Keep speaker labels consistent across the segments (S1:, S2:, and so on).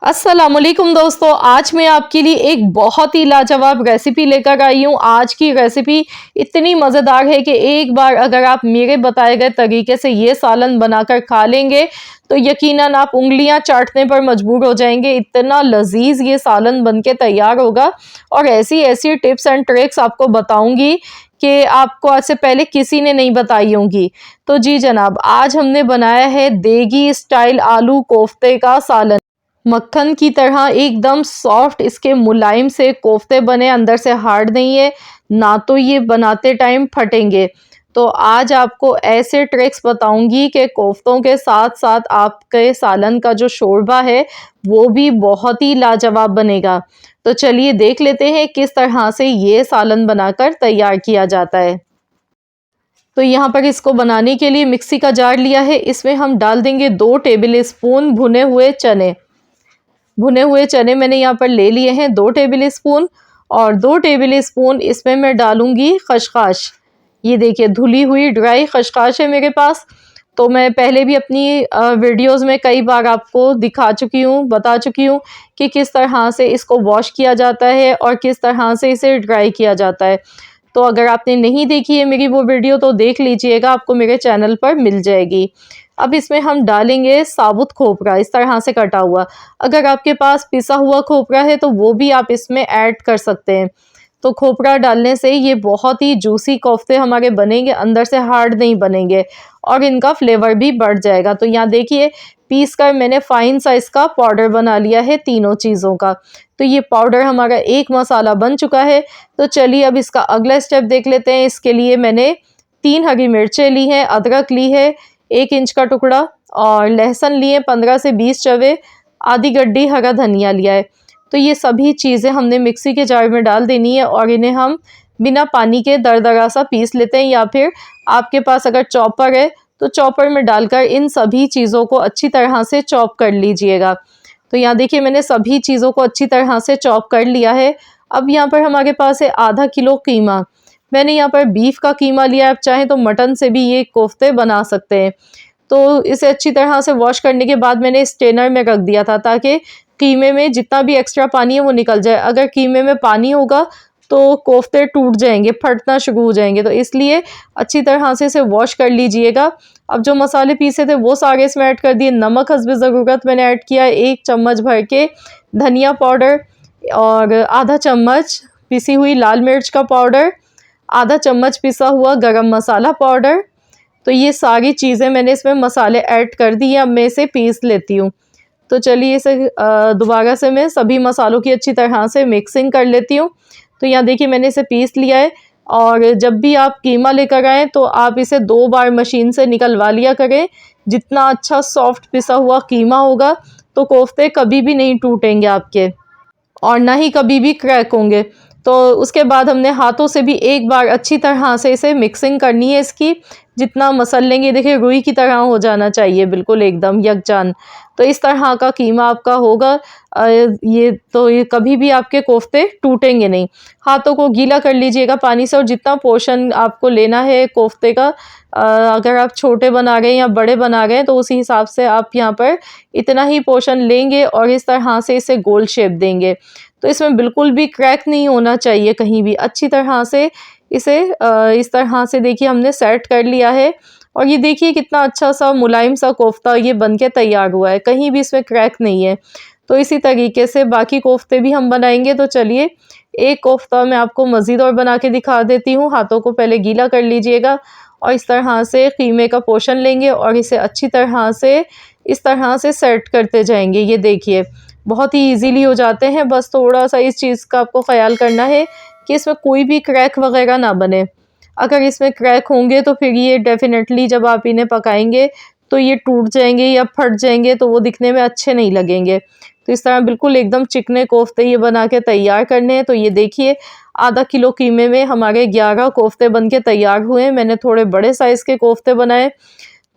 S1: अस्सलामुअलैकुम दोस्तों, आज मैं आपके लिए एक बहुत ही लाजवाब रेसिपी लेकर आई हूँ। आज की रेसिपी इतनी मज़ेदार है कि एक बार अगर आप मेरे बताए गए तरीके से ये सालन बनाकर खा लेंगे तो यकीनन आप उंगलियां चाटने पर मजबूर हो जाएंगे। इतना लजीज ये सालन बनके तैयार होगा और ऐसी ऐसी टिप्स एंड ट्रिक्स आपको बताऊंगी कि आपको आज से पहले किसी ने नहीं बताई होंगी। तो जी जनाब, आज हमने बनाया है देगी स्टाइल आलू कोफ्ते का सालन। मक्खन की तरह एकदम सॉफ्ट इसके मुलायम से कोफ्ते बने, अंदर से हार्ड नहीं है, ना तो ये बनाते टाइम फटेंगे। तो आज आपको ऐसे ट्रिक्स बताऊंगी कि कोफ्तों के साथ साथ आपके सालन का जो शोरबा है वो भी बहुत ही लाजवाब बनेगा। तो चलिए देख लेते हैं किस तरह से ये सालन बनाकर तैयार किया जाता है। तो यहाँ पर इसको बनाने के लिए मिक्सी का जार लिया है, इसमें हम डाल देंगे 2 टेबल स्पून भुने हुए चने। भुने हुए चने मैंने यहाँ पर ले लिए हैं 2 टेबल स्पून, और 2 टेबल स्पून इसमें मैं डालूंगी खसखस। ये देखिए धुली हुई ड्राई खसखस है मेरे पास। तो मैं पहले भी अपनी वीडियोस में कई बार आपको दिखा चुकी हूँ, बता चुकी हूँ कि किस तरह से इसको वॉश किया जाता है और किस तरह से इसे ड्राई किया जाता है। तो अगर आपने नहीं देखी है मेरी वो वीडियो तो देख लीजिएगा, आपको मेरे चैनल पर मिल जाएगी। अब इसमें हम डालेंगे साबुत खोपरा इस तरह से कटा हुआ। अगर आपके पास पिसा हुआ खोपरा है तो वो भी आप इसमें ऐड कर सकते हैं। तो खोपरा डालने से ये बहुत ही जूसी कोफ्ते हमारे बनेंगे, अंदर से हार्ड नहीं बनेंगे और इनका फ्लेवर भी बढ़ जाएगा। तो यहाँ देखिए पीस कर मैंने फाइन साइज का पाउडर बना लिया है तीनों चीज़ों का। तो ये पाउडर हमारा एक मसाला बन चुका है। तो चलिए अब इसका अगला स्टेप देख लेते हैं। इसके लिए मैंने 3 हरी मिर्चें ली हैं, अदरक ली है 1 इंच का टुकड़ा, और लहसुन लिए 15 से 20 चवे, आधी गड्डी हरा धनिया लिया है। तो ये सभी चीज़ें हमने मिक्सी के जार में डाल देनी है और इन्हें हम बिना पानी के दरदरा सा पीस लेते हैं, या फिर आपके पास अगर चॉपर है तो चॉपर में डालकर इन सभी चीज़ों को अच्छी तरह से चॉप कर लीजिएगा। तो यहाँ देखिए मैंने सभी चीज़ों को अच्छी तरह से चॉप कर लिया है। अब यहाँ पर हमारे पास है आधा किलो कीमा। मैंने यहाँ पर बीफ का कीमा लिया है, आप चाहें तो मटन से भी ये कोफ्ते बना सकते हैं। तो इसे अच्छी तरह से वॉश करने के बाद मैंने स्ट्रेनर में रख दिया था ताकि कीमे में जितना भी एक्स्ट्रा पानी है वो निकल जाए। अगर कीमे में पानी होगा तो कोफ्ते टूट जाएंगे, फटना शुरू हो जाएंगे, तो इसलिए अच्छी तरह से इसे वॉश कर लीजिएगा। अब जो मसाले पीसे थे वो सारे इसमें ऐड कर दिए। नमक हस्बे ज़रूरत मैंने ऐड किया 1 चम्मच भर के धनिया पाउडर, और आधा चम्मच पिसी हुई लाल मिर्च का पाउडर, आधा चम्मच पिसा हुआ गरम मसाला पाउडर। तो ये सारी चीज़ें मैंने इसमें मसाले ऐड कर दी हैं। अब मैं इसे पीस लेती हूँ। तो चलिए इसे दोबारा से मैं सभी मसालों की अच्छी तरह से मिक्सिंग कर लेती हूँ। तो यहाँ देखिए मैंने इसे पीस लिया है। और जब भी आप कीमा लेकर आएँ तो आप इसे 2 बार मशीन से निकलवा लिया करें। जितना अच्छा सॉफ्ट पिसा हुआ कीमा होगा तो कोफ्ते कभी भी नहीं टूटेंगे आपके, और ना ही कभी भी क्रैक होंगे। तो उसके बाद हमने हाथों से भी एक बार अच्छी तरह से इसे मिक्सिंग करनी है इसकी। जितना मसल लेंगे देखिए रुई की तरह हो जाना चाहिए, बिल्कुल एकदम यकजान। तो इस तरह का कीमा आपका होगा। ये कभी भी आपके कोफ्ते टूटेंगे नहीं। हाथों को गीला कर लीजिएगा पानी से, और जितना पोर्शन आपको लेना है कोफ्ते का, अगर आप छोटे बना रहे हैं या बड़े बना रहे हैं तो उसी हिसाब से आप यहाँ पर इतना ही पोर्शन लेंगे और इस तरह से इसे गोल शेप देंगे। तो इसमें बिल्कुल भी क्रैक नहीं होना चाहिए कहीं भी। अच्छी तरह से इसे इस तरह से देखिए हमने सेट कर लिया है। और ये देखिए कितना अच्छा सा मुलायम सा कोफ्ता ये बनके तैयार हुआ है, कहीं भी इसमें क्रैक नहीं है। तो इसी तरीके से बाकी कोफ्ते भी हम बनाएंगे। तो चलिए एक कोफ्ता मैं आपको मज़ीद और बना के दिखा देती हूँ। हाथों को पहले गीला कर लीजिएगा और इस तरह से कीमे का पोर्शन लेंगे और इसे अच्छी तरह से इस तरह से सेट करते जाएंगे। ये देखिए बहुत ही इजीली हो जाते हैं। बस थोड़ा सा इस चीज़ का आपको ख्याल करना है कि इसमें कोई भी क्रैक वगैरह ना बने। अगर इसमें क्रैक होंगे तो फिर ये डेफिनेटली जब आप इन्हें पकाएंगे तो ये टूट जाएंगे या फट जाएंगे, तो वो दिखने में अच्छे नहीं लगेंगे। तो इस तरह बिल्कुल एकदम चिकने कोफ्ते ये बना के तैयार करने हैं। तो ये देखिए आधा किलो कीमे में हमारे 11 कोफ्ते बन के तैयार हुए हैं। मैंने थोड़े बड़े साइज़ के कोफ्ते बनाए।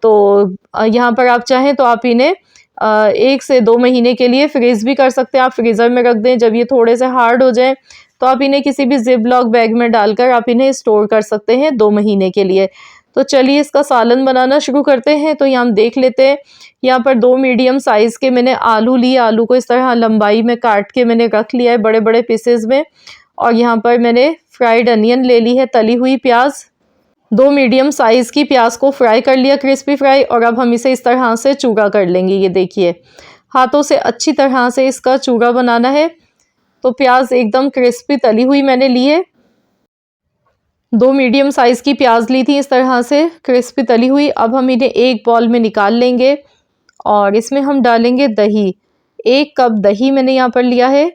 S1: तो यहाँ पर आप चाहें तो आप इन्हें 1 से 2 महीने के लिए फ्रीज़ भी कर सकते हैं। आप फ्रीज़र में रख दें, जब ये थोड़े से हार्ड हो जाएं तो आप इन्हें किसी भी जिप लॉक बैग में डालकर आप इन्हें स्टोर कर सकते हैं 2 महीने के लिए। तो चलिए इसका सालन बनाना शुरू करते हैं। तो यहाँ हम देख लेते हैं, यहाँ पर 2 मीडियम साइज़ के मैंने आलू लिए। आलू को इस तरह लंबाई में काट के मैंने रख लिया है बड़े बड़े पीसेस में। और यहाँ पर मैंने फ्राइड अनियन ले ली है, तली हुई प्याज। 2 मीडियम साइज़ की प्याज को फ्राई कर लिया, क्रिस्पी फ्राई। और अब हम इसे इस तरह से चूरा कर लेंगे। ये देखिए, हाथों से अच्छी तरह से इसका चूरा बनाना है। तो प्याज एकदम क्रिस्पी तली हुई मैंने ली है। 2 मीडियम साइज़ की प्याज ली थी इस तरह से क्रिस्पी तली हुई। अब हम इन्हें एक बॉल में निकाल लेंगे और इसमें हम डालेंगे दही। 1 कप दही मैंने यहाँ पर लिया है।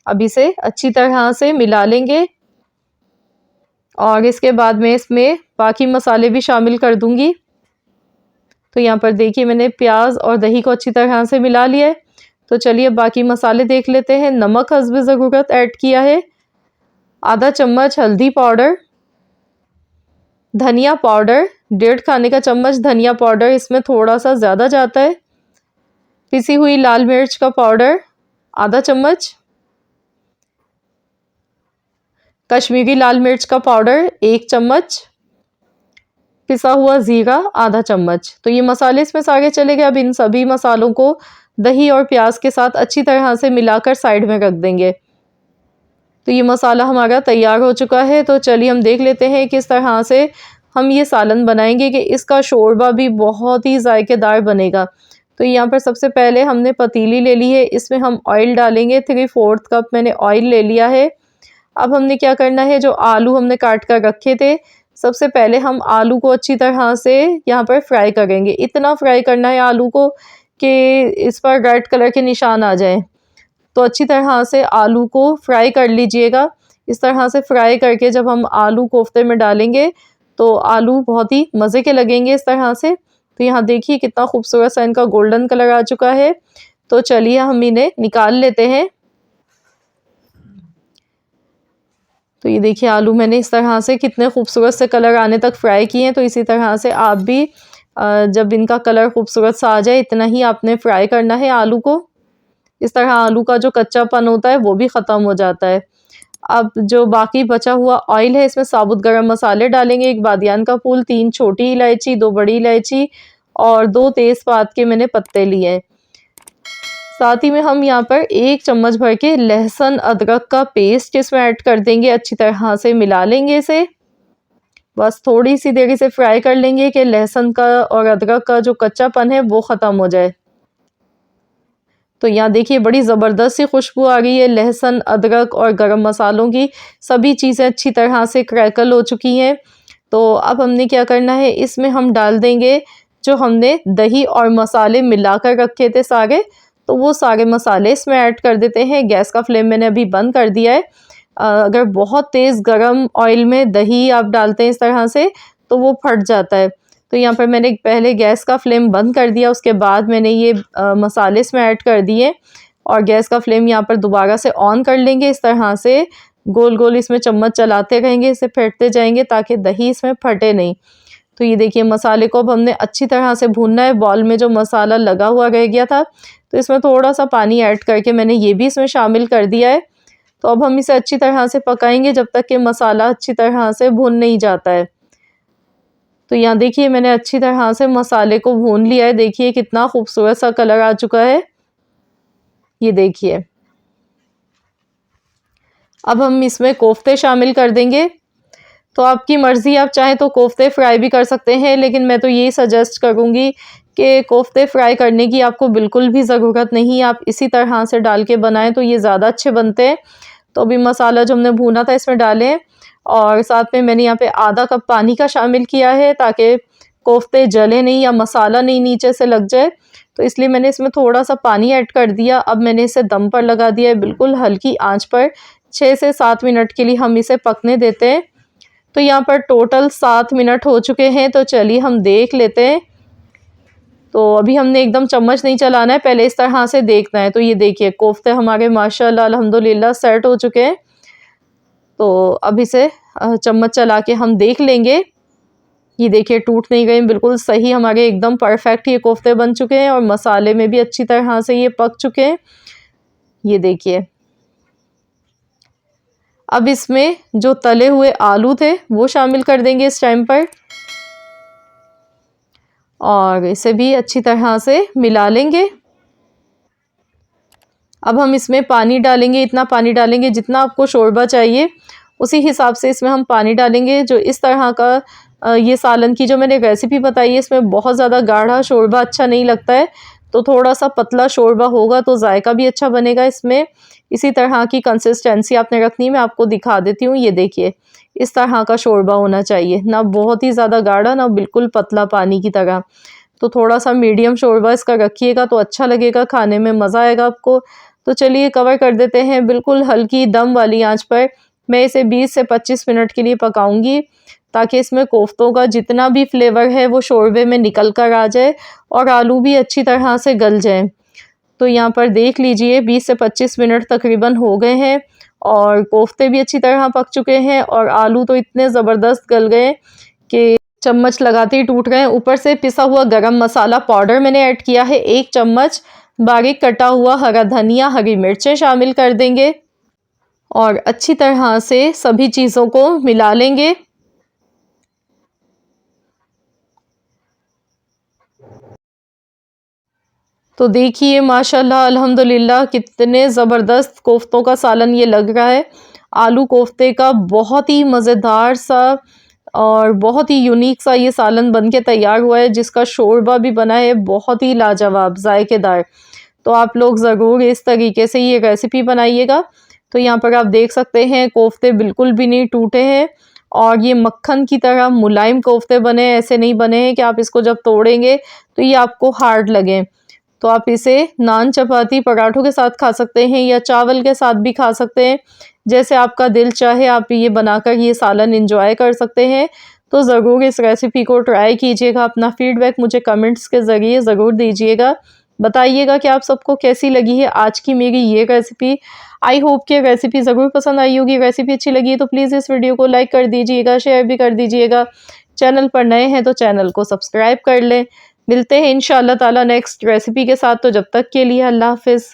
S1: अब इसे अच्छी तरह से मिला लेंगे और इसके बाद मैं इसमें बाकी मसाले भी शामिल कर दूंगी। तो यहाँ पर देखिए, मैंने प्याज और दही को अच्छी तरह से मिला लिया है। तो चलिए बाकी मसाले देख लेते हैं। नमक हस्बे ज़रूरत ऐड किया है, आधा चम्मच हल्दी पाउडर, धनिया पाउडर 1.5 खाने का चम्मच धनिया पाउडर, इसमें थोड़ा सा ज़्यादा जाता है। पिसी हुई लाल मिर्च का पाउडर आधा चम्मच, कश्मीरी लाल मिर्च का पाउडर 1 चम्मच, पिसा हुआ ज़ीरा आधा चम्मच। तो ये मसाले इसमें सारे चले गए। अब इन सभी मसालों को दही और प्याज के साथ अच्छी तरह से मिलाकर साइड में रख देंगे। तो ये मसाला हमारा तैयार हो चुका है। तो चलिए हम देख लेते हैं किस तरह से हम ये सालन बनाएंगे कि इसका शोरबा भी बहुत ही जायकेदार बनेगा। तो यहाँ पर सबसे पहले हमने पतीली ले ली है, इसमें हम ऑयल डालेंगे। 3/4 कप मैंने ऑयल ले लिया है। अब हमने क्या करना है, जो आलू हमने काट कर रखे थे, सबसे पहले हम आलू को अच्छी तरह से यहाँ पर फ्राई करेंगे। इतना फ्राई करना है आलू को कि इस पर रेड कलर के निशान आ जाए। तो अच्छी तरह से आलू को फ्राई कर लीजिएगा। इस तरह से फ्राई करके जब हम आलू कोफ्ते में डालेंगे तो आलू बहुत ही मज़े के लगेंगे इस तरह से। तो यहाँ देखिए कितना खूबसूरत सा इनका गोल्डन कलर आ चुका है। तो चलिए हम इन्हें निकाल लेते हैं। तो ये देखिए, आलू मैंने इस तरह से कितने खूबसूरत से कलर आने तक फ्राई किए हैं। तो इसी तरह से आप भी जब इनका कलर खूबसूरत सा आ जाए, इतना ही आपने फ्राई करना है आलू को। इस तरह आलू का जो कच्चापन होता है वो भी ख़त्म हो जाता है। अब जो बाकी बचा हुआ ऑयल है, इसमें साबुत गरम मसाले डालेंगे। 1 बादियान का फूल, 3 छोटी इलायची, 2 बड़ी इलायची और 2 तेज़पात के मैंने पत्ते लिए हैं। साथ ही में हम यहाँ पर 1 चम्मच भर के लहसुन अदरक का पेस्ट इसमें ऐड कर देंगे। अच्छी तरह से मिला लेंगे इसे। बस थोड़ी सी देर इसे फ्राई कर लेंगे कि लहसुन का और अदरक का जो कच्चापन है वो ख़त्म हो जाए। तो यहाँ देखिए बड़ी ज़बरदस्त सी खुशबू आ गई है लहसुन, अदरक और गरम मसालों की। सभी चीज़ें अच्छी तरह से क्रैकल हो चुकी हैं। तो अब हमने क्या करना है, इसमें हम डाल देंगे जो हमने दही और मसाले मिलाकर रखे थे सारे। तो वो सारे मसाले इसमें ऐड कर देते हैं। गैस का फ्लेम मैंने अभी बंद कर दिया है। अगर बहुत तेज़ गरम ऑयल में दही आप डालते हैं इस तरह से तो वो फट जाता है। तो यहाँ पर मैंने पहले गैस का फ्लेम बंद कर दिया, उसके बाद मैंने ये मसाले इसमें ऐड कर दिए और गैस का फ्लेम यहाँ पर दोबारा से ऑन कर लेंगे। इस तरह से गोल गोल इसमें चम्मच चलाते रहेंगे, इसे फेंटते जाएंगे ताकि दही इसमें फटे नहीं। तो ये देखिए, मसाले को अब हमने अच्छी तरह से भूनना है। बॉल में जो मसाला लगा हुआ रह गया था तो इसमें थोड़ा सा पानी ऐड करके मैंने ये भी इसमें शामिल कर दिया है। तो अब हम इसे अच्छी तरह से पकाएंगे जब तक कि मसाला अच्छी तरह से भून नहीं जाता है। तो यहाँ देखिए, मैंने अच्छी तरह से मसाले को भून लिया है। देखिए कितना खूबसूरत सा कलर आ चुका है। ये देखिए, अब हम इसमें कोफ्ते शामिल कर देंगे। तो आपकी मर्ज़ी, आप चाहें तो कोफ्ते फ्राई भी कर सकते हैं, लेकिन मैं तो यही सजेस्ट करूँगी कि कोफ्ते फ्राई करने की आपको बिल्कुल भी ज़रूरत नहीं। आप इसी तरह से डाल के बनाएं तो ये ज़्यादा अच्छे बनते हैं। तो अभी मसाला जो हमने भूना था इसमें डालें और साथ में मैंने यहाँ पे आधा कप पानी का शामिल किया है ताकि कोफ्ते जले नहीं या मसाला नहीं नीचे से लग जाए। तो इसलिए मैंने इसमें थोड़ा सा पानी ऐड कर दिया। अब मैंने इसे दम पर लगा दिया है, बिल्कुल हल्की आंच पर। 6 से 7 मिनट के लिए हम इसे पकने देते हैं। तो यहाँ पर टोटल 7 मिनट हो चुके हैं। तो चलिए हम देख लेते हैं। तो अभी हमने एकदम चम्मच नहीं चलाना है, पहले इस तरह से देखना है। तो ये देखिए, कोफ्ते हमारे माशाल्लाह अल्हम्दुलिल्लाह सेट हो चुके हैं। तो अब इसे चम्मच चला के हम देख लेंगे। ये देखिए, टूट नहीं गए, बिल्कुल सही हमारे एकदम परफेक्ट ये कोफ्ते बन चुके हैं और मसाले में भी अच्छी तरह से ये पक चुके हैं। ये देखिए, अब इसमें जो तले हुए आलू थे वो शामिल कर देंगे इस टाइम पर। और इसे भी अच्छी तरह से मिला लेंगे। अब हम इसमें पानी डालेंगे, इतना पानी डालेंगे जितना आपको शोरबा चाहिए उसी हिसाब से इसमें हम पानी डालेंगे। जो इस तरह का ये सालन की जो मैंने रेसिपी बताई है इसमें बहुत ज़्यादा गाढ़ा शोरबा अच्छा नहीं लगता है, तो थोड़ा सा पतला शोरबा होगा तो जायका भी अच्छा बनेगा इसमें। इसी तरह की कंसिस्टेंसी आपने रखनी है, मैं आपको दिखा देती हूँ। ये देखिए इस तरह का शोरबा होना चाहिए, ना बहुत ही ज़्यादा गाढ़ा ना बिल्कुल पतला पानी की तरह। तो थोड़ा सा मीडियम शोरबा इसका रखिएगा तो अच्छा लगेगा, खाने में मज़ा आएगा आपको। तो चलिए कवर कर देते हैं। बिल्कुल हल्की दम वाली आंच पर मैं इसे 20 से 25 मिनट के लिए पकाऊंगी, ताकि इसमें कोफ्तों का जितना भी फ्लेवर है वो शोरबे में निकल कर आ जाए और आलू भी अच्छी तरह से गल जाए। तो यहाँ पर देख लीजिए 20 से 25 मिनट तकरीबन हो गए हैं और कोफ्ते भी अच्छी तरह पक चुके हैं और आलू तो इतने ज़बरदस्त गल गए कि चम्मच लगाते ही टूट गए। ऊपर से पिसा हुआ गरम मसाला पाउडर मैंने ऐड किया है 1 चम्मच, बारीक कटा हुआ हरा धनिया, हरी मिर्चें शामिल कर देंगे और अच्छी तरह से सभी चीज़ों को मिला लेंगे। तो देखिए माशाल्लाह अल्हम्दुलिल्लाह कितने ज़बरदस्त कोफ्तों का सालन ये लग रहा है। आलू कोफ्ते का बहुत ही मज़ेदार सा और बहुत ही यूनिक सा ये सालन बन के तैयार हुआ है, जिसका शोरबा भी बना है बहुत ही लाजवाब जायकेदार। तो आप लोग ज़रूर इस तरीके से ये रेसिपी बनाइएगा। तो यहाँ पर आप देख सकते हैं कोफ्ते बिल्कुल भी नहीं टूटे हैं और ये मक्खन की तरह मुलायम कोफ्ते बने हैं, ऐसे नहीं बने हैं कि आप इसको जब तोड़ेंगे तो ये आपको हार्ड लगें। तो आप इसे नान, चपाती, पराठों के साथ खा सकते हैं या चावल के साथ भी खा सकते हैं, जैसे आपका दिल चाहे आप ये बनाकर ये सालन एंजॉय कर सकते हैं। तो ज़रूर इस रेसिपी को ट्राई कीजिएगा। अपना फीडबैक मुझे कमेंट्स के ज़रिए ज़रूर दीजिएगा। बताइएगा कि आप सबको कैसी लगी है आज की मेरी ये रेसिपी। आई होप कि रेसिपी ज़रूर पसंद आई होगी। रेसिपी अच्छी लगी है तो प्लीज़ इस वीडियो को लाइक कर दीजिएगा, शेयर भी कर दीजिएगा। चैनल पर नए हैं तो चैनल को सब्सक्राइब कर लें। मिलते हैं इंशाअल्लाह ताला नेक्स्ट रेसिपी के साथ। तो जब तक के लिए अल्लाह हाफ़िज़।